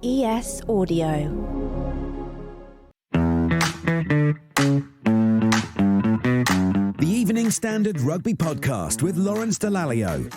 ES Audio. The Evening Standard Rugby Podcast with Lawrence Dallaglio.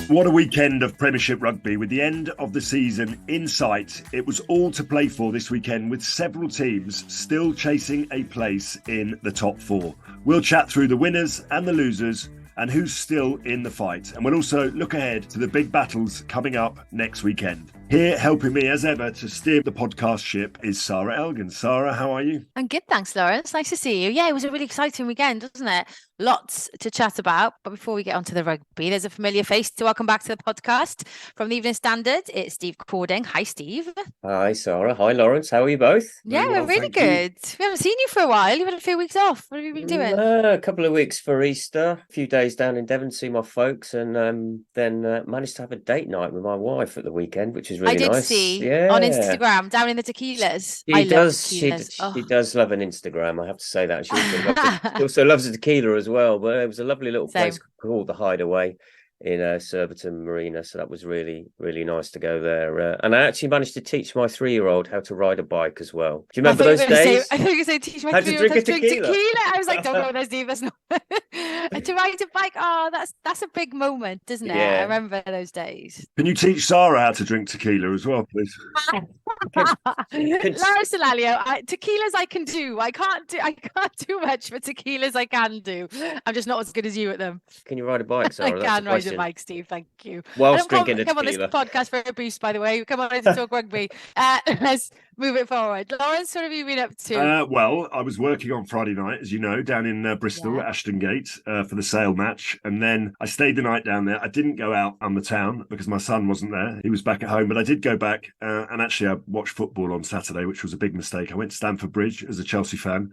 What a weekend of Premiership rugby with the end of the season in sight. It was all to play for this weekend with several teams still chasing a place in the top four. We'll chat through the winners and the losers and who's still in the fight. And we'll also look ahead to the big battles coming up next weekend. Here, helping me as ever to steer the podcast ship is Sarra Elgan. Sarra, how are you? I'm good, thanks, Lawrence. Nice to see you. Yeah, it was a really exciting weekend, wasn't it? Lots to chat about. But before we get onto the rugby, there's a familiar face to welcome back to the podcast from the Evening Standard. It's Steve Cording. Hi, Steve. Hi, Sarra. Hi, Lawrence. How are you both? Yeah, we're really good. We haven't seen you for a while. You've had a few weeks off. What have you been doing? A couple of weeks for Easter, a few days down in Devon to see my folks, and then managed to have a date night with my wife at the weekend, which is really nice. I did see on Instagram, down in the tequilas. She does love an Instagram, I have to say that. She also loves a tequila as well, but it was a lovely little place called The Hideaway in Surbiton Marina, so that was really, really nice to go there. And I actually managed to teach my 3-year-old how to ride a bike as well. Do you remember those days? I thought you were going to say teach my 3-year-old how to drink tequila. I was like, don't go there, Steve. That's not to ride a bike. Oh, that's a big moment, isn't it? Yeah. I remember those days. Can you teach Sarra how to drink tequila as well, please? Lawrence Dallaglio, tequilas I can do. I can't do much, but tequilas I can do. I'm just not as good as you at them. Can you ride a bike, Sarra? I can ride a bike, Steve. Thank you. Whilst drinking a tequila. Come on this podcast for a boost, by the way. Come on in to talk rugby. Let's move it forward. Lawrence, what have you been up to? Well, I was working on Friday night, as you know, down in Bristol at Ashton Gate for the Sale match. And then I stayed the night down there. I didn't go out on the town because my son wasn't there. He was back at home. But I did go back and actually I watched football on Saturday, which was a big mistake. I went to Stamford Bridge as a Chelsea fan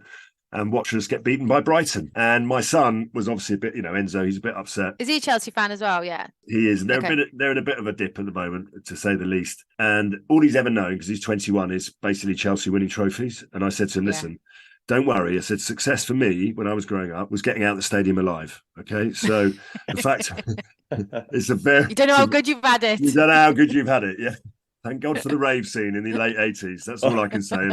and watched us get beaten by Brighton. And my son was obviously a bit, Enzo, he's a bit upset. Is he a Chelsea fan as well? Yeah. He is. They're in a bit of a dip at the moment, to say the least. And all he's ever known, because he's 21, is basically Chelsea winning trophies. And I said to him, listen, don't worry. I said, success for me when I was growing up was getting out of the stadium alive. Okay. So the fact it's a very... You don't know how good you've had it. You don't know how good you've had it. Yeah. Thank God for the rave scene in the late 80s. That's all I can say.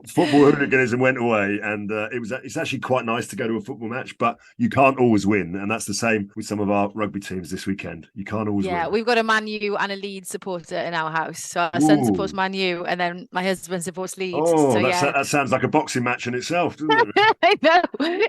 Football hooliganism went away, and it's actually quite nice to go to a football match, but you can't always win, and that's the same with some of our rugby teams this weekend. You can't always win. Yeah, we've got a Man U and a Leeds supporter in our house. So our son supports Man U, and then my husband supports Leeds. Oh, so, that sounds like a boxing match in itself, doesn't it? I know.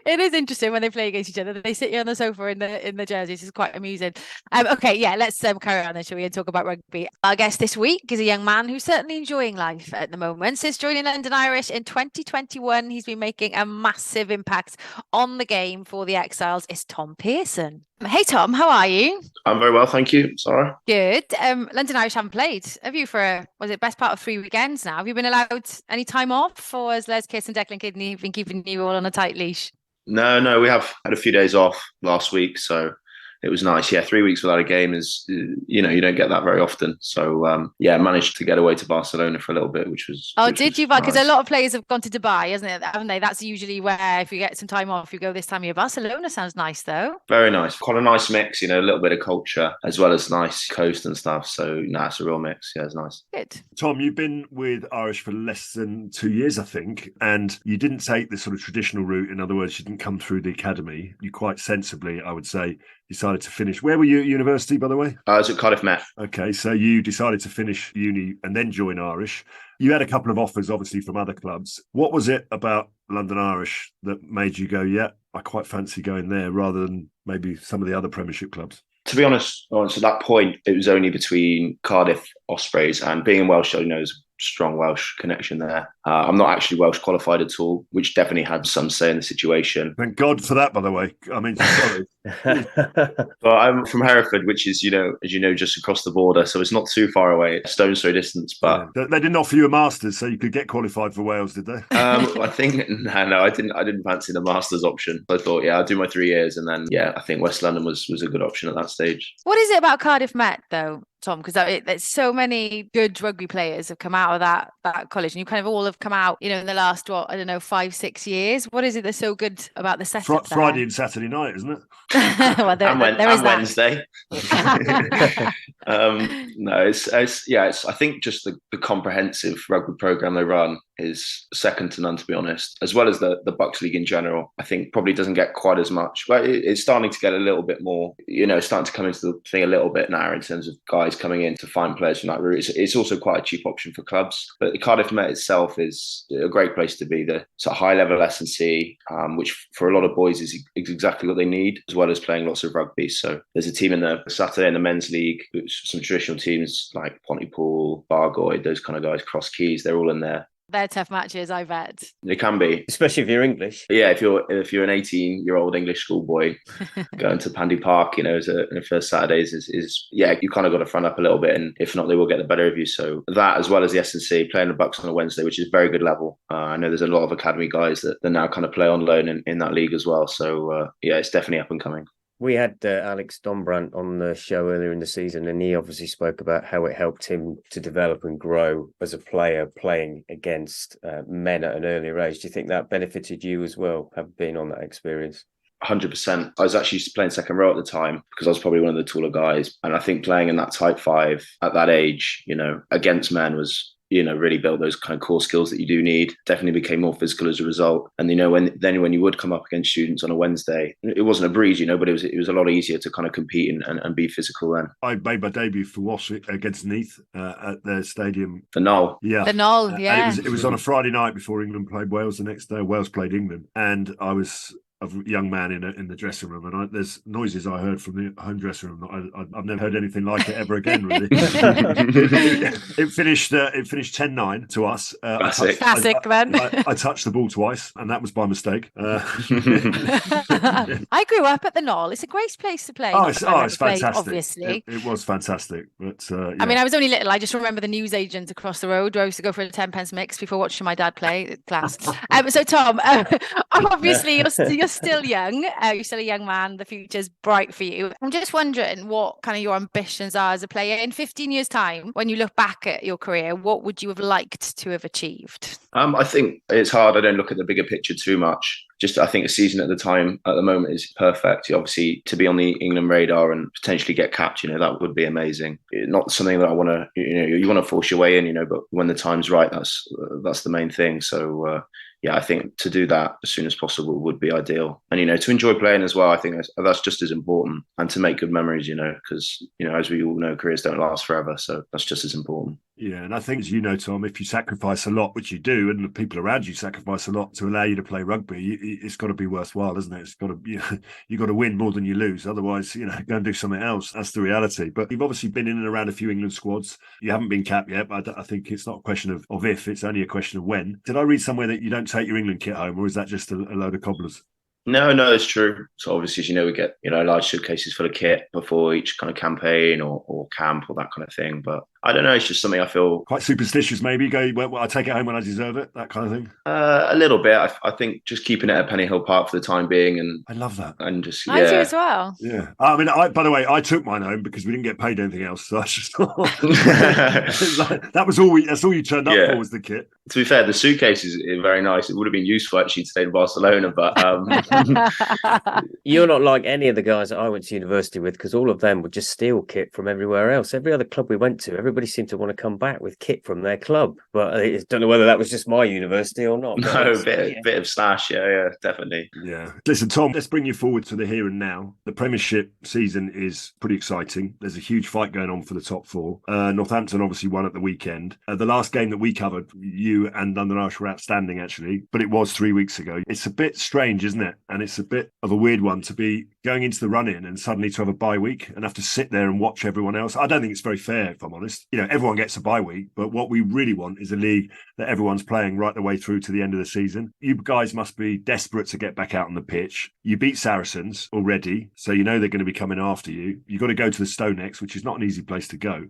It is interesting when they play against each other. They sit you on the sofa in the jerseys. It's quite amusing. Okay, yeah, let's carry on then, shall we, and talk about rugby. Our guest this week is a young man who's certainly enjoying life at the moment. Since joining London Irish in 2021, he's been making a massive impact on the game for the Exiles. It's Tom Pearson. Hey Tom, how are you? I'm very well, thank you. Sorry. Good. London Irish haven't played, have you, for best part of 3 weekends now? Have you been allowed any time off, or has Les Kiss and Declan Kidney been keeping you all on a tight leash? No, we have had a few days off last week, so it was nice. Yeah, 3 weeks without a game is, you don't get that very often. So, managed to get away to Barcelona for a little bit, which was. Oh, did you? Because a lot of players have gone to Dubai, haven't they? That's usually where, if you get some time off, you go this time of year. Barcelona sounds nice, though. Very nice. Quite a nice mix, a little bit of culture as well as nice coast and stuff. So, it's a real mix. Yeah, it's nice. Good. Tom, you've been with Irish for less than 2 years, I think, and you didn't take the sort of traditional route. In other words, you didn't come through the academy. You quite sensibly, I would say, decided to finish. Where were you at university, by the way? I was at Cardiff Met. Okay, so you decided to finish uni and then join Irish. You had a couple of offers, obviously, from other clubs. What was it about London Irish that made you go, yeah, I quite fancy going there, rather than maybe some of the other Premiership clubs? To be honest, at that point, it was only between Cardiff Ospreys, and being in Welsh, there's a strong Welsh connection there. I'm not actually Welsh qualified at all, which definitely had some say in the situation. Thank God for that, by the way. I mean, sorry. But I'm from Hereford, which is, as you know, just across the border. So it's not too far away, stone's throw distance. But they didn't offer you a Masters so you could get qualified for Wales, did they? I think, no, I didn't fancy the Masters option. I thought, I'll do my 3 years. And then, I think West London was a good option at that stage. What is it about Cardiff Met, though, Tom? Because there's so many good rugby players have come out of that college, and you kind of all have come out, in the last 5-6 years. What is it that's so good about the setup? Friday and Saturday night, isn't it? Well, there is Wednesday. No, it's I think just the comprehensive rugby program they run is second to none, to be honest, as well as the Bucks League in general. I think probably doesn't get quite as much, but it's starting to get a little bit more, starting to come into the thing a little bit now in terms of guys coming in to find players from that route. It's also quite a cheap option for clubs, but the Cardiff Met itself is a great place to be. The sort of high level S&C, which for a lot of boys is exactly what they need, as well as playing lots of rugby. So there's a team in the Saturday in the men's league, some traditional teams like Pontypool, Bargoed, those kind of guys, Cross Keys, they're all in there. They're tough matches, I bet. They can be, especially if you're English. Yeah, if you're an 18-year-old English schoolboy going to Pandy Park, as the first Saturdays is you kind of got to front up a little bit, and if not, they will get the better of you. So that, as well as the S&C, playing the Bucks on a Wednesday, which is very good level. I know there's a lot of academy guys that now kind of play on loan in that league as well. So it's definitely up and coming. We had Alex Dombrandt on the show earlier in the season, and he obviously spoke about how it helped him to develop and grow as a player playing against men at an earlier age. Do you think that benefited you as well, having been on that experience? 100%. I was actually playing second row at the time because I was probably one of the taller guys. And I think playing in that type 5 at that age, against men was, really built those kind of core skills that you do need. Definitely became more physical as a result. And when you would come up against students on a Wednesday, it wasn't a breeze, but it was a lot easier to kind of compete and be physical then. I made my debut for Wasps against Neath at their stadium. The Knoll. Yeah. The Knoll, yeah. It was on a Friday night before England played Wales. The next day, Wales played England. And I was a young man in the dressing room, and there's noises I heard from the home dressing room. I've never heard anything like it ever again. Really, it finished 10-9 to us. Classic, man. I touched the ball twice, and that was by mistake. I grew up at the Knoll. It's a great place to play. It's fantastic. Obviously, it was fantastic. But I mean, I was only little. I just remember the newsagent across the road where I used to go for a 10p mix before watching my dad play. Class. So Tom, obviously you're still young. You're still a young man. The future's bright for you. I'm just wondering what kind of your ambitions are as a player in 15 years' time. When you look back at your career, what would you have liked to have achieved? I think it's hard. I don't look at the bigger picture too much. I think a season at the moment is perfect. Obviously, to be on the England radar and potentially get capped, that would be amazing. Not something that I want to, you want to force your way in, but when the time's right, that's the main thing. So, I think to do that as soon as possible would be ideal. And, to enjoy playing as well, I think that's just as important. And to make good memories, because, as we all know, careers don't last forever. So that's just as important. Yeah, and I think, as you know, Tom, if you sacrifice a lot, which you do, and the people around you sacrifice a lot to allow you to play rugby, it's got to be worthwhile, isn't it? It's got to, you've got to win more than you lose. Otherwise, go and do something else. That's the reality. But you've obviously been in and around a few England squads. You haven't been capped yet, but I think it's not a question of if, it's only a question of when. Did I read somewhere that you don't take your England kit home, or is that just a load of cobblers? No, it's true. So obviously, as you know, we get, large suitcases full of kit before each kind of campaign or camp or that kind of thing. But I don't know. It's just something I feel quite superstitious. Maybe I take it home when I deserve it. That kind of thing. A little bit. I think just keeping it at Penny Hill Park for the time being, and I love that. And just I do as well. Yeah. I mean, by the way, I took mine home because we didn't get paid anything else. So I just thought that's all you turned up for was the kit. To be fair, the suitcase is very nice. It would have been useful actually to stay in Barcelona, but you're not like any of the guys that I went to university with, because all of them would just steal kit from everywhere else. Every other club we went to, everybody seemed to want to come back with kit from their club. But I don't know whether that was just my university or not. No, a bit of stash, yeah, definitely. Yeah. Listen, Tom, let's bring you forward to the here and now. The Premiership season is pretty exciting. There's a huge fight going on for the top 4. Northampton obviously won at the weekend. The last game that we covered, you and London Irish were outstanding, actually, but it was 3 weeks ago. It's a bit strange, isn't it? And it's a bit of a weird one to be going into the run-in and suddenly to have a bye week and have to sit there and watch everyone else. I don't think it's very fair, if I'm honest. Everyone gets a bye week, but what we really want is a league that everyone's playing right the way through to the end of the season. You guys must be desperate to get back out on the pitch. You beat Saracens already, so they're going to be coming after you. You've got to go to the Stonex, which is not an easy place to go.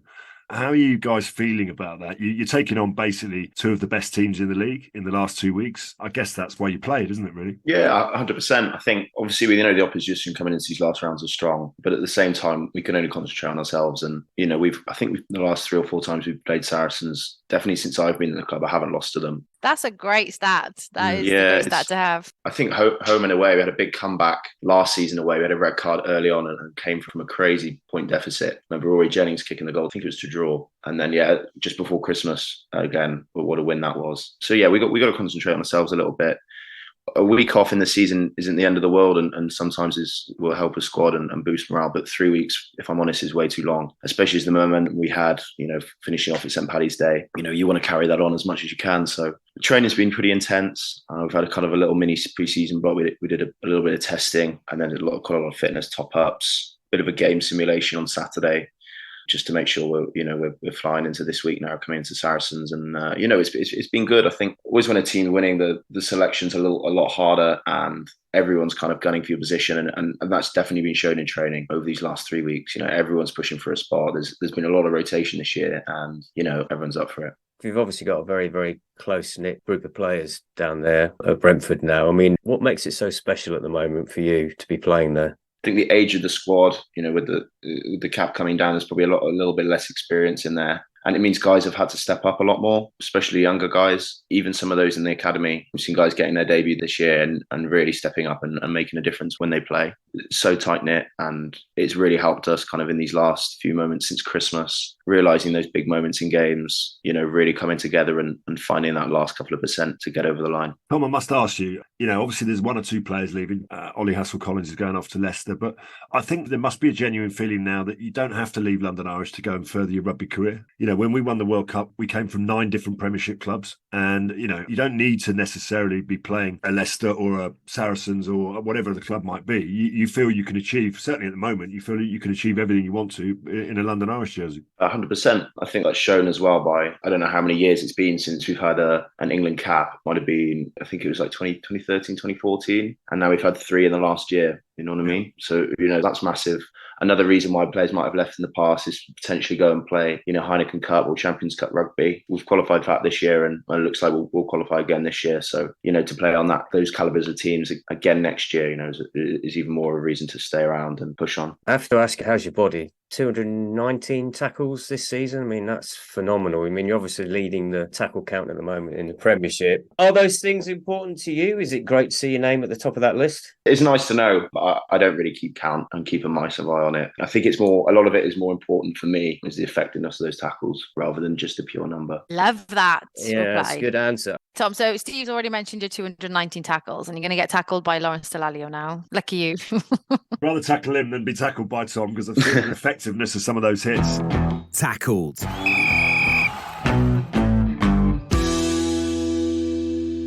How are you guys feeling about that? You're taking on basically two of the best teams in the league in the last 2 weeks. I guess that's why you played, isn't it, really? Yeah, 100%. I think obviously the opposition coming into these last rounds are strong, but at the same time, we can only concentrate on ourselves. And, I think the last 3 or 4 times we've played Saracens, definitely since I've been in the club, I haven't lost to them. That's a great stat. That is a great stat to have. I think home and away, we had a big comeback last season away. We had a red card early on and came from a crazy point deficit. Remember Rory Jennings kicking the goal. I think it was to draw. And then, just before Christmas, again, what a win that was. So, we got to concentrate on ourselves a little bit. A week off in the season isn't the end of the world, and sometimes will help a squad and boost morale. But 3 weeks, if I'm honest, is way too long, especially as the momentum we had, finishing off at St. Paddy's Day. You want to carry that on as much as you can. So the training's been pretty intense. We've had a kind of a little mini pre-season block. We did a little bit of testing, and then quite a lot of fitness top-ups, bit of a game simulation on Saturday, just to make sure we're flying into this week now, coming into Saracens, and it's been good. I think always when a team's winning, the selection's a lot harder, and everyone's kind of gunning for your position, and that's definitely been shown in training over these last 3 weeks. Everyone's pushing for a spot. There's been a lot of rotation this year, and everyone's up for it. We've obviously got a very, very close-knit group of players down there at Brentford now. I mean, what makes it so special at the moment for you to be playing there? I think the age of the squad, with the cap coming down, there's probably a little bit less experience in there. And it means guys have had to step up a lot more, especially younger guys, even some of those in the academy. We've seen guys getting their debut this year and really stepping up and making a difference when they play. It's so tight-knit, and it's really helped us kind of in these last few moments since Christmas, realising those big moments in games, really coming together and finding that last couple of % to get over the line. Tom, I must ask you, obviously there's 1 or 2 players leaving. Ollie Hassel-Collins is going off to Leicester, but I think there must be a genuine feeling now that you don't have to leave London Irish to go and further your rugby career. When we won the World Cup, we came from 9 different Premiership clubs, and you don't need to necessarily be playing a Leicester or a Saracens or whatever the club might be. You feel you can achieve, certainly at the moment, you feel that you can achieve everything you want to in a London Irish jersey. 100%. I think that's shown as well by, I don't know how many years it's been since we've had an England cap. Might have been, I think it was like 2013, 2014, and now we've had 3 in the last year. You know what I mean? So, that's massive. Another reason why players might have left in the past is potentially go and play, Heineken Cup or Champions Cup rugby. We've qualified for that this year, and it looks like we'll qualify again this year. So, to play on those calibers of teams again next year, is even more of a reason to stay around and push on. I have to ask, how's your body? 219 tackles this season. I mean, that's phenomenal. I mean, you're obviously leading the tackle count at the moment in the Premiership. Are those things important to you? Is it great to see your name at the top of that list? It's nice to know, but I don't really keep count and keep a massive eye on it. I think a lot of it is more important for me is the effectiveness of those tackles rather than just a pure number. Love that. Yeah, that's a good answer. Tom, so Steve's already mentioned your 219 tackles, and you're going to get tackled by Lawrence Dallaglio now. Lucky you. Rather tackle him than be tackled by Tom, because I've seen the effectiveness of some of those hits. Tackled.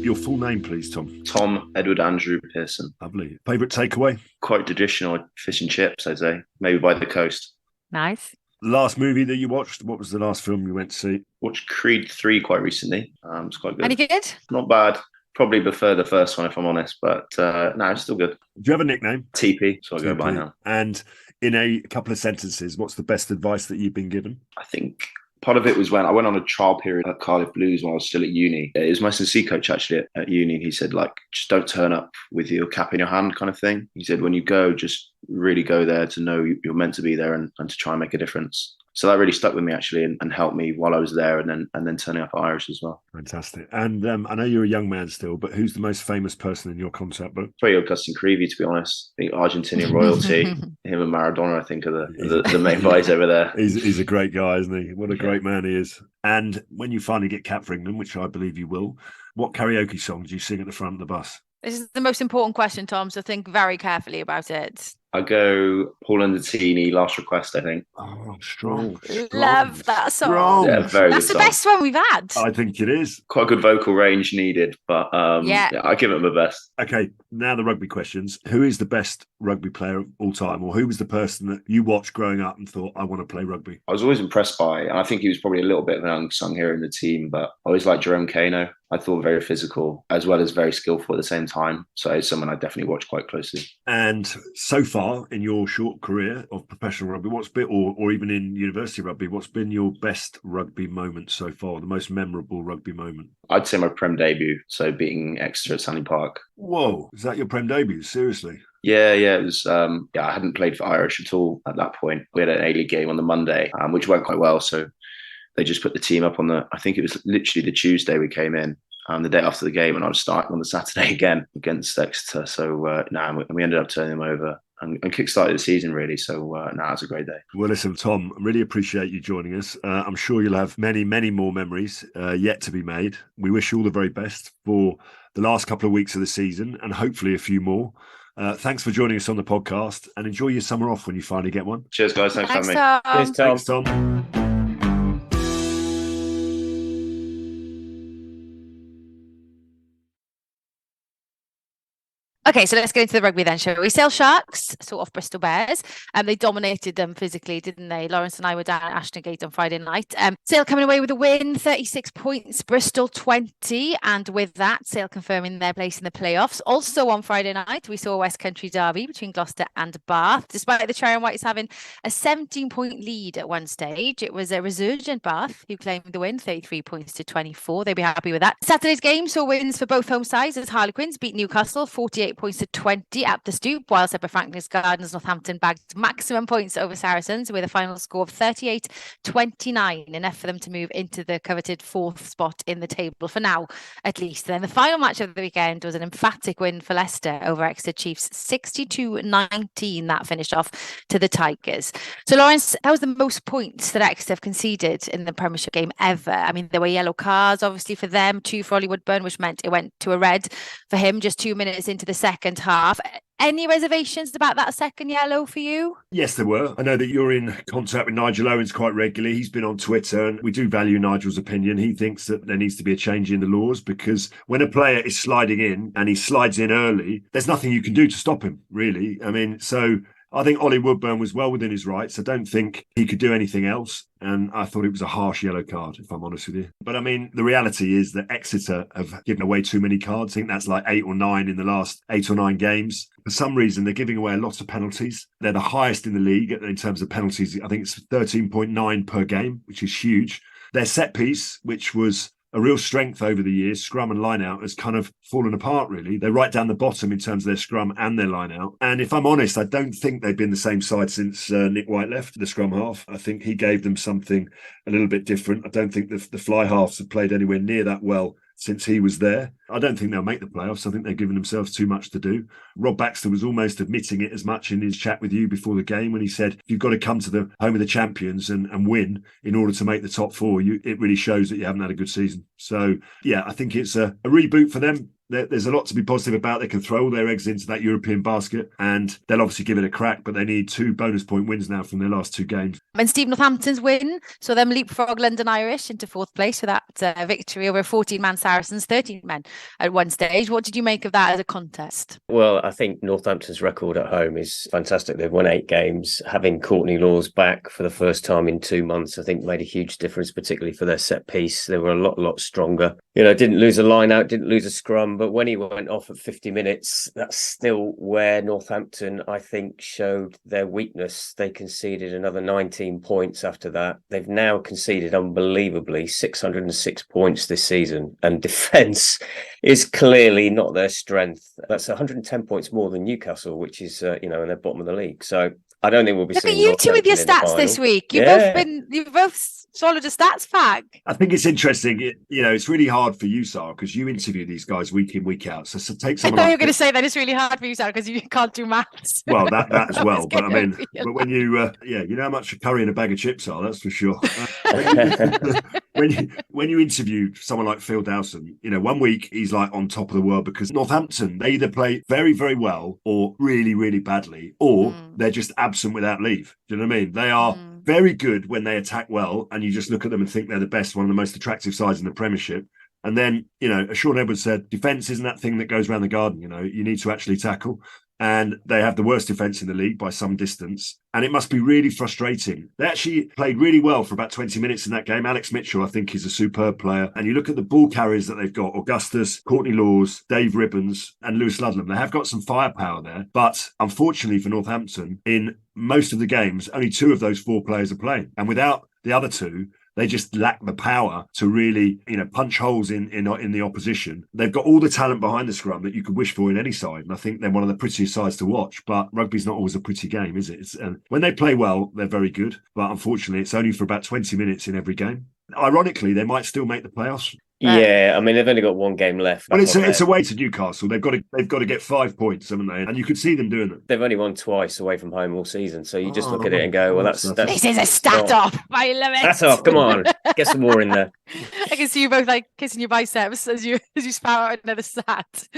Your full name, please, Tom. Tom Edward Andrew Pearson. Lovely. Favourite takeaway? Quite traditional, fish and chips, I'd say. Maybe by the coast. Nice. Last movie that you watched? What was the last film you went to see? Watched Creed 3 quite recently. It's quite good. Any good? Not bad. Probably prefer the first one if I'm honest, but no, it's still good. Do you have a nickname? TP, so I go by now. And in a couple of sentences, what's the best advice that you've been given? I think part of it was when I went on a trial period at Cardiff Blues when I was still at uni. It was my Sensei coach actually at uni. He said, just don't turn up with your cap in your hand kind of thing. He said, when you go, just really go there to know you're meant to be there and to try and make a difference. So that really stuck with me actually and helped me while I was there and then turning up at Irish as well. Fantastic. And I know you're a young man still, but who's the most famous person in your contact book? Probably Augustin Creevy, to be honest. I think Argentinian royalty. Him and Maradona, I think, are the main guys over there. He's a great guy, isn't he? What a great man he is. And when you finally get capped for England, which I believe you will, what karaoke song do you sing at the front of the bus? This is the most important question, Tom, so think very carefully about it. I go Paul and the Teeny, Last Request, I think. Oh, strong. Love that song. Yeah, very That's good the song. best one we've had. I think it is. Quite a good vocal range needed, but yeah, I give it my best. Okay, now the rugby questions. Who is the best rugby player of all time, or who was the person that you watched growing up and thought, I want to play rugby? I was always impressed by, and I think he was probably a little bit of an unsung hero in the team, but I always liked Jerome Kano. I thought very physical as well as very skillful at the same time. So he's someone I definitely watch quite closely. And so far, far in your short career of professional rugby, what's been, or even in university rugby, what's been your best rugby moment so far, the most memorable rugby moment? I'd say my Prem debut, so beating Exeter at Stanley Park. Whoa, is that your Prem debut? Seriously? Yeah, it was. I hadn't played for Irish at all at that point. We had an A-League game on the Monday, which went quite well. So they just put the team up I think it was literally the Tuesday we came in, the day after the game, and I was starting on the Saturday again against Exeter. So we ended up turning them over and kick-started the season, really. So it was a great day. Well, listen, Tom, I really appreciate you joining us. I'm sure you'll have many, many more memories yet to be made. We wish you all the very best for the last couple of weeks of the season and hopefully a few more. Thanks for joining us on the podcast, and enjoy your summer off when you finally get one. Cheers, guys. Thanks for having me. Cheers, Tom. Thanks, Tom. Okay, so let's get into the rugby then, shall we? Sale Sharks, sort of Bristol Bears, and they dominated them physically, didn't they? Lawrence and I were down at Ashton Gate on Friday night. Sale coming away with a win, 36 points, Bristol 20, and with that, Sale confirming their place in the playoffs. Also on Friday night, we saw a West Country derby between Gloucester and Bath. Despite the Cherry and Whites having a 17-point lead at one stage, it was a resurgent Bath who claimed the win, 33 points to 24. They'd be happy with that. Saturday's game saw wins for both home sides as Harlequins beat Newcastle 48 points to 20 at the Stoop, while Sepper Franklin's Gardens Northampton bagged maximum points over Saracens with a final score of 38-29, enough for them to move into the coveted fourth spot in the table for now, at least. Then the final match of the weekend was an emphatic win for Leicester over Exeter Chiefs, 62-19. That finished off to the Tigers. So, Lawrence, that was the most points that Exeter have conceded in the Premiership game ever. I mean, there were yellow cards, obviously, for them, 2 for Ollie Woodburn, which meant it went to a red for him just 2 minutes into the second half. Any reservations about that second yellow for you? Yes, there were. I know that you're in contact with Nigel Owens quite regularly. He's been on Twitter, and we do value Nigel's opinion. He thinks that there needs to be a change in the laws, because when a player is sliding in and he slides in early, there's nothing you can do to stop him, really. I mean, so I think Ollie Woodburn was well within his rights. I don't think he could do anything else. And I thought it was a harsh yellow card, if I'm honest with you. But I mean, the reality is that Exeter have given away too many cards. I think that's like 8 or 9 in the last 8 or 9 games. For some reason, they're giving away a lot of penalties. They're the highest in the league in terms of penalties. I think it's 13.9 per game, which is huge. Their set piece, which was a real strength over the years, scrum and line out, has kind of fallen apart, really. They're right down the bottom in terms of their scrum and their line out. And if I'm honest, I don't think they've been the same side since Nick White left, the scrum half. I think he gave them something a little bit different. I don't think the fly halves have played anywhere near that well since he was there. I don't think they'll make the playoffs. I think they're giving themselves too much to do. Rob Baxter was almost admitting it as much in his chat with you before the game when he said, you've got to come to the home of the champions and win in order to make the top 4. It really shows that you haven't had a good season. So, yeah, I think it's a reboot for them. There's a lot to be positive about. They can throw all their eggs into that European basket, and they'll obviously give it a crack, but they need 2 bonus point wins now from their last 2 games. And Steve Northampton's win saw them leapfrog London Irish into 4th place for that victory over 14-man Saracens, 13 men at one stage. What did you make of that as a contest? Well, I think Northampton's record at home is fantastic. They've won 8 games. Having Courtney Laws back for the first time in 2 months, I think made a huge difference, particularly for their set piece. They were a lot stronger. Didn't lose a line out, didn't lose a scrum, but when he went off at 50 minutes, that's still where Northampton, I think, showed their weakness. They conceded another 19 points after that. They've now conceded, unbelievably, 606 points this season, and defence is clearly not their strength. That's 110 points more than Newcastle, which is, in their bottom of the league. So I don't think we'll be seeing. Look at you two with your stats this week. You've both swallowed a stats pack. I think it's interesting. It's really hard for you, Sarra, because you interview these guys week in, week out. So take someone. I thought you were going to say that it's really hard for you, Sarra, because you can't do maths. Well, that as well. But I mean, but when you, you know how much a curry and a bag of chips are. That's for sure. When you interview someone like Phil Dowson, 1 week he's like on top of the world because Northampton, they either play very, very well or really, really badly, or they're just absent without leave. Do you know what I mean? They are very good when they attack well, and you just look at them and think they're the best, one of the most attractive sides in the Premiership. And then, as Sean Edwards said, defence isn't that thing that goes around the garden. You need to actually tackle. and they have the worst defence in the league by some distance. And it must be really frustrating. They actually played really well for about 20 minutes in that game. Alex Mitchell, I think, is a superb player. And you look at the ball carriers that they've got, Augustus, Courtney Laws, Dave Ribbons, and Lewis Ludlam. They have got some firepower there. But unfortunately for Northampton, in most of the games, only 2 of those 4 players are playing. And without the other 2, they just lack the power to really, punch holes in the opposition. They've got all the talent behind the scrum that you could wish for in any side. And I think they're one of the prettiest sides to watch. But rugby's not always a pretty game, is it? When they play well, they're very good. But unfortunately, it's only for about 20 minutes in every game. Ironically, they might still make the playoffs. Yeah, I mean, they've only got 1 game left. Well, it's away to Newcastle. They've got to get 5 points, haven't they? And you could see them doing it. They've only won twice away from home all season, so you just look at it and go, "Well, that's this is a stat off. I love it. That's off. Come on, get some more in there." I can see you both like kissing your biceps as you spout out another stat.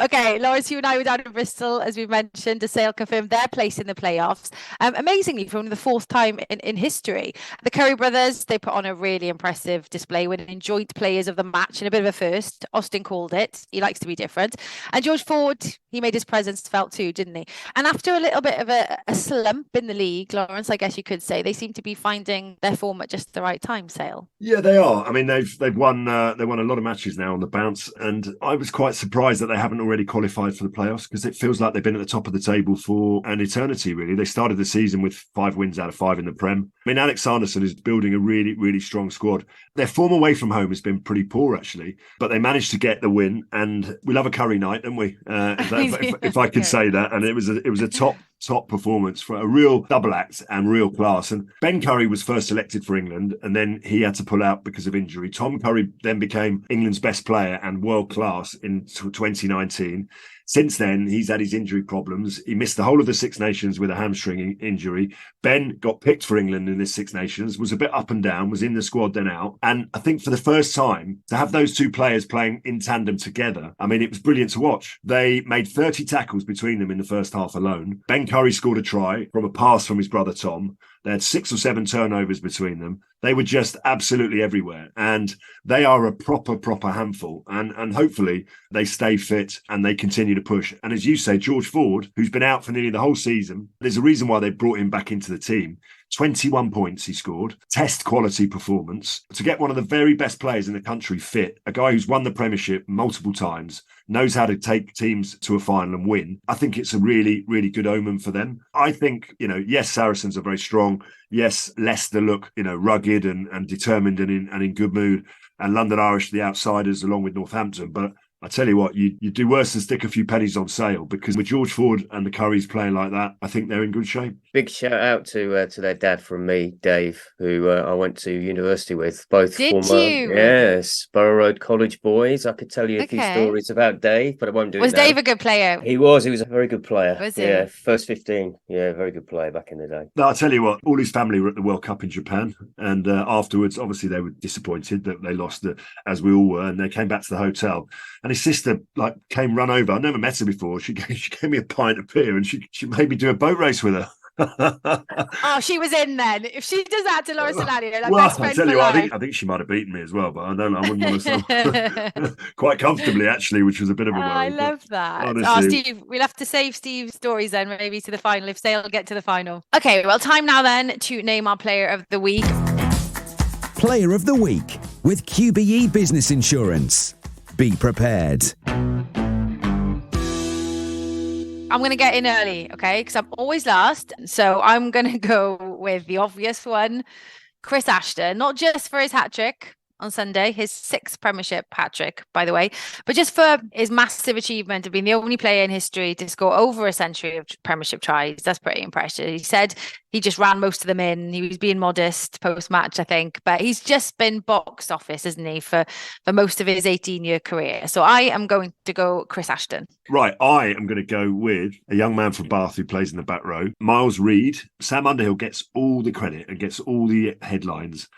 Okay, Lawrence, you and I were down in Bristol, as we've mentioned. Sale confirmed their place in the playoffs. Amazingly, for only the 4th time in history. The Curry brothers, they put on a really impressive display, winning joint players of the match in a bit of a first. Austin called it. He likes to be different. And George Ford, he made his presence felt too, didn't he? And after a little bit of a slump in the league, Lawrence, I guess you could say, they seem to be finding their form at just the right time, Sale. Yeah, they are. I mean, they've won a lot of matches now on the bounce, and I was quite surprised that they haven't already qualified for the playoffs, because it feels like they've been at the top of the table for an eternity, really. They started the season with 5 wins out of 5 in the Prem. I mean, Alex Sanderson is building a really, really strong squad. Their form away from home has been pretty poor, actually, but they managed to get the win, and we love a curry night, don't we? If I could say that. And it was a top performance for a real double act and real class. And Ben Curry was first selected for England, and then he had to pull out because of injury. Tom Curry then became England's best player and world class in 2019. Since then, he's had his injury problems. He missed the whole of the Six Nations with a hamstring injury. Ben got picked for England in the Six Nations, was a bit up and down, was in the squad then out. And I think for the first time, to have those 2 players playing in tandem together, I mean, it was brilliant to watch. They made 30 tackles between them in the first half alone. Ben Curry scored a try from a pass from his brother Tom. They had 6 or 7 turnovers between them. They were just absolutely everywhere. And they are a proper handful. And hopefully they stay fit and they continue to push. And as you say, George Ford, who's been out for nearly the whole season, there's a reason why they brought him back into the team. 21 points he scored, test quality performance. To get one of the very best players in the country fit, a guy who's won the Premiership multiple times, knows how to take teams to a final and win, I think it's a really, really good omen for them. I think, yes, Saracens are very strong. Yes, Leicester look, rugged and determined and in good mood. And London Irish, the outsiders, along with Northampton. But I tell you what, you do worse than stick a few pennies on Sale, because with George Ford and the Currys playing like that, I think they're in good shape. Big shout out to their dad from me, Dave, who I went to university with. Both Yes, Borough Road College boys. I could tell you a few stories about Dave, but I won't do it now. Was Dave a good player? He was a very good player. Was he? Yeah, first 15. Yeah, very good player back in the day. No, I'll tell you what, all his family were at the World Cup in Japan, and afterwards, obviously, they were disappointed that they lost, as we all were, and they came back to the hotel. And his sister came run over. I never met her before. She gave me a pint of beer, and she made me do a boat race with her. Oh, she was in then. If she does that to Lawrence Dallaglio, well, I tell you what, I think she might have beaten me as well, but I wouldn't want to quite comfortably actually, which was a bit of a worry. I love that. Honestly. Steve, we'll have to save Steve's stories then, maybe to the final if Sale get to the final. Okay, well, time now then to name our player of the week. Player of the week with QBE Business Insurance. Be prepared. I'm going to get in early, okay? Because I'm always last. So I'm going to go with the obvious one, Chris Ashton, not just for his hat-trick on Sunday, his 6th Premiership hat-trick, by the way, but just for his massive achievement of being the only player in history to score over a century of Premiership tries. That's pretty impressive. He said he just ran most of them in. He was being modest post-match, I think, but he's just been box office, isn't he, for most of his 18-year career. So I am going to go Chris Ashton. Right, I am going to go with a young man from Bath who plays in the back row, Miles Reid. Sam Underhill gets all the credit and gets all the headlines.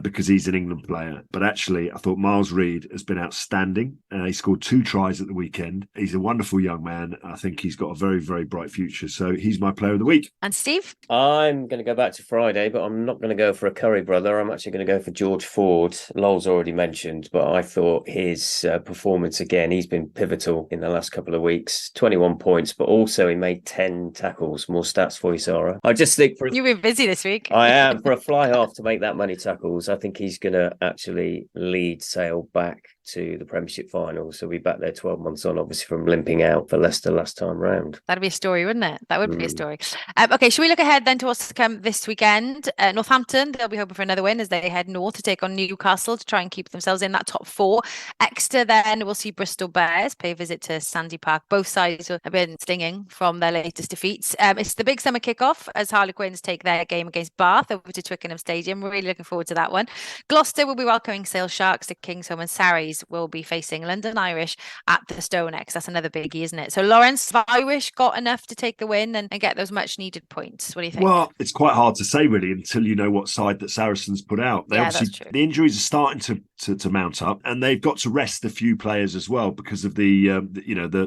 because he's an England player. But actually, I thought Miles Reed has been outstanding. He scored 2 tries at the weekend. He's a wonderful young man. I think he's got a very, very bright future. So he's my player of the week. And Steve? I'm going to go back to Friday, but I'm not going to go for a Curry brother. I'm actually going to go for George Ford. Lowell's already mentioned, but I thought his performance again, he's been pivotal in the last couple of weeks. 21 points, but also he made 10 tackles. More stats for you, Sarra. I just think You've been busy this week. I am. For a fly half to make that many tackles, I think he's going to actually lead Sale back to the Premiership final. So we'll be back there 12 months on, obviously, from limping out for Leicester last time round. That'd be a story, wouldn't it? That would be a story. Okay, should we look ahead then to what's to come this weekend? Northampton, they'll be hoping for another win as they head north to take on Newcastle to try and keep themselves in that top 4. Exeter then will see Bristol Bears pay a visit to Sandy Park. Both sides have been stinging from their latest defeats. It's the big summer kickoff as Harlequins take their game against Bath over to Twickenham Stadium. We're really looking forward to that one. Gloucester will be welcoming Sale Sharks to Kingsholm, and Sarries will be facing London Irish at the Stonex. That's another biggie, isn't it? So, Lawrence, have Irish got enough to take the win and get those much needed points? What do you think? Well, it's quite hard to say really until you know what side that Saracens put out. That's true. The injuries are starting to mount up, and they've got to rest a few players as well because of the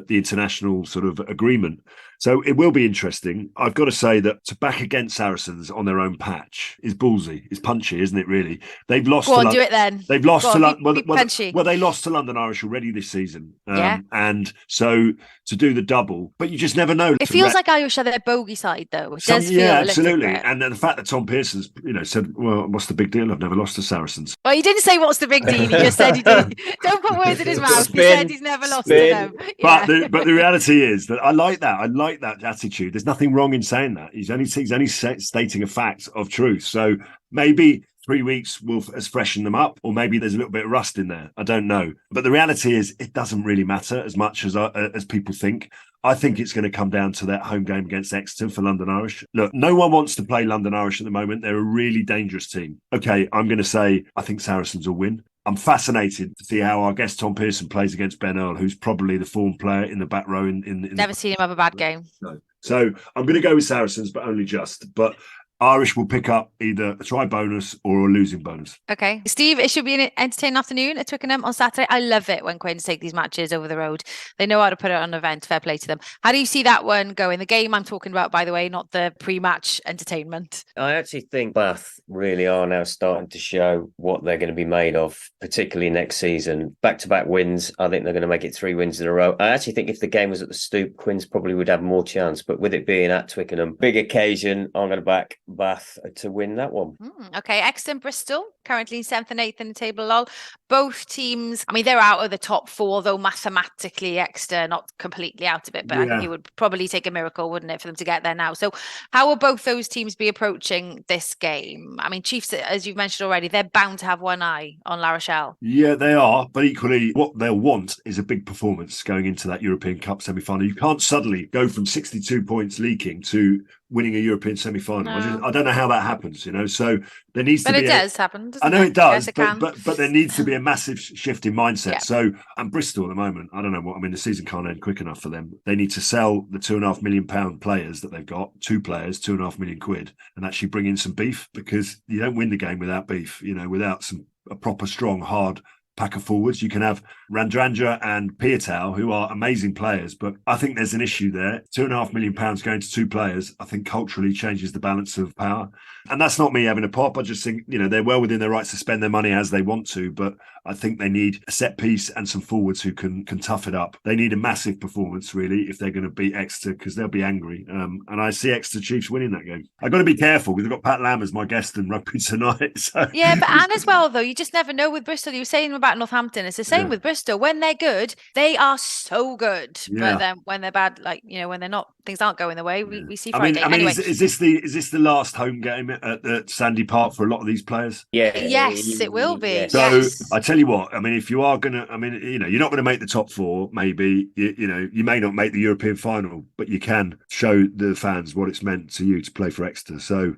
international sort of agreement. So it will be interesting. I've got to say that to back against Saracens on their own patch is ballsy, is punchy, isn't it? Really, they've lost. Go on, do it then. They've lost to London. Well, they lost to London Irish already this season. Yeah. And so to do the double, but you just never know. It feels like Irish are their bogey side, though. It does feel absolutely. Bit. And the fact that Tom Pearson's, said, "Well, what's the big deal? I've never lost to Saracens." Well, he didn't say what's the big deal. He just said he did. Don't put words in his mouth. He said he's never lost to them. But the reality is that I like that. I like that attitude. There's nothing wrong in saying that. He's only stating a fact of truth. So maybe 3 weeks will freshen them up, or maybe there's a little bit of rust in there. I don't know. But the reality is it doesn't really matter as much as people think. I think it's going to come down to that home game against Exeter for London Irish. Look, no one wants to play London Irish at the moment. They're a really dangerous team. Okay, I'm going to say I think Saracens will win. I'm fascinated to see how our guest Tom Pearson plays against Ben Earl, who's probably the form player in the back row. Never seen him have a bad game. No. So I'm going to go with Saracens, but only just. But Irish will pick up either a try bonus or a losing bonus. Okay. Steve, it should be an entertaining afternoon at Twickenham on Saturday. I love it when Quins take these matches over the road. They know how to put it on an event. Fair play to them. How do you see that one going? The game I'm talking about, by the way, not the pre-match entertainment. I actually think Bath really are now starting to show what they're going to be made of, particularly next season. Back-to-back wins. I think they're going to make it 3 wins in a row. I actually think if the game was at the Stoop, Quins probably would have more chance. But with it being at Twickenham, big occasion, I'm going to back Bath to win that one. Okay, Exeter and Bristol, currently 7th and 8th in the table. Lol. Both teams, I mean, they're out of the top 4, though mathematically Exeter not completely out of it, but I think it would probably take a miracle, wouldn't it, for them to get there now. So how will both those teams be approaching this game? I mean, Chiefs, as you've mentioned already, they're bound to have one eye on La Rochelle. Yeah, they are, but equally what they'll want is a big performance going into that European Cup semi-final. You can't suddenly go from 62 points leaking to winning a European semi-final. No. I don't know how that happens, so there needs to be... But it does happen, doesn't it? I know it does, yes, but there needs to be a massive shift in mindset. Yeah. So, and Bristol at the moment, I don't know the season can't end quick enough for them. They need to sell the £2.5 million players that they've got, 2 players, £2.5 million, and actually bring in some beef, because you don't win the game without beef, without a proper, strong, hard pack of forwards. You can have Randrandra and Piatau, who are amazing players, but I think there's an issue there. £2.5 million going to 2 players, I think culturally changes the balance of power. And that's not me having a pop. I just think, they're well within their rights to spend their money as they want to, but I think they need a set piece and some forwards who can tough it up. They need a massive performance, really, if they're going to beat Exeter, because they'll be angry. And I see Exeter Chiefs winning that game. I've got to be careful because I've got Pat Lamb as my guest in rugby tonight. So. Yeah, but and as well, though, you just never know with Bristol. You were saying about Northampton. It's the same with Bristol. When they're good, they are so good. Yeah. But then when they're bad, when they're not, things aren't going the way, we see Friday. Anyway. Is this the last home game at Sandy Park for a lot of these players? Yeah. Yes, it will be. So I tell you what, if you are going to, you're not going to make the top 4, maybe, you may not make the European final, but you can show the fans what it's meant to you to play for Exeter. So,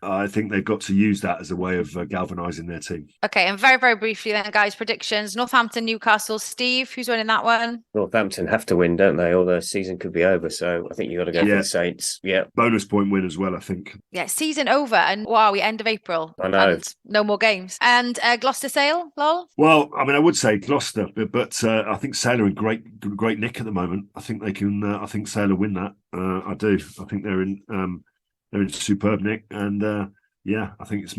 I think they've got to use that as a way of galvanising their team. Okay, and very, very briefly then, guys, predictions. Northampton, Newcastle. Steve, who's winning that one? Northampton have to win, don't they? Or the season could be over. So I think you've got to go for the Saints. Yeah. Bonus point win as well, I think. Yeah, season over. And wow, we end of April. I know. And no more games. And Gloucester Sale, lol? Well, I mean, I would say Gloucester, but I think Sale are in great nick at the moment. I think they can. I think Sale will win that. I do. I think they're in superb nick, and I think it's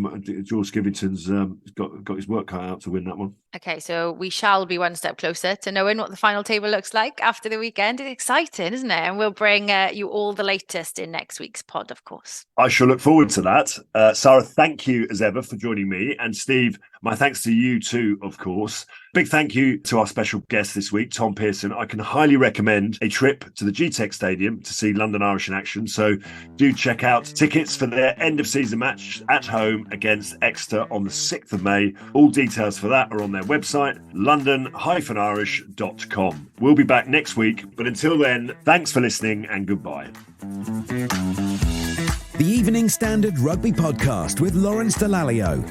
George Skivington's got his work cut out to win that one. Okay, so we shall be one step closer to knowing what the final table looks like after the weekend. It's exciting, isn't it? And we'll bring you all the latest in next week's pod, of course. I shall look forward to that. Sarah, thank you as ever for joining me. And Steve, my thanks to you too, of course. Big thank you to our special guest this week, Tom Pearson. I can highly recommend a trip to the GTEC Stadium to see London Irish in action. So do check out tickets for their end of season match at home against Exeter on the 6th of May. All details for that are on their website, london-irish.com. We'll be back next week, but until then, thanks for listening and goodbye. The Evening Standard Rugby Podcast with Lawrence Dallaglio.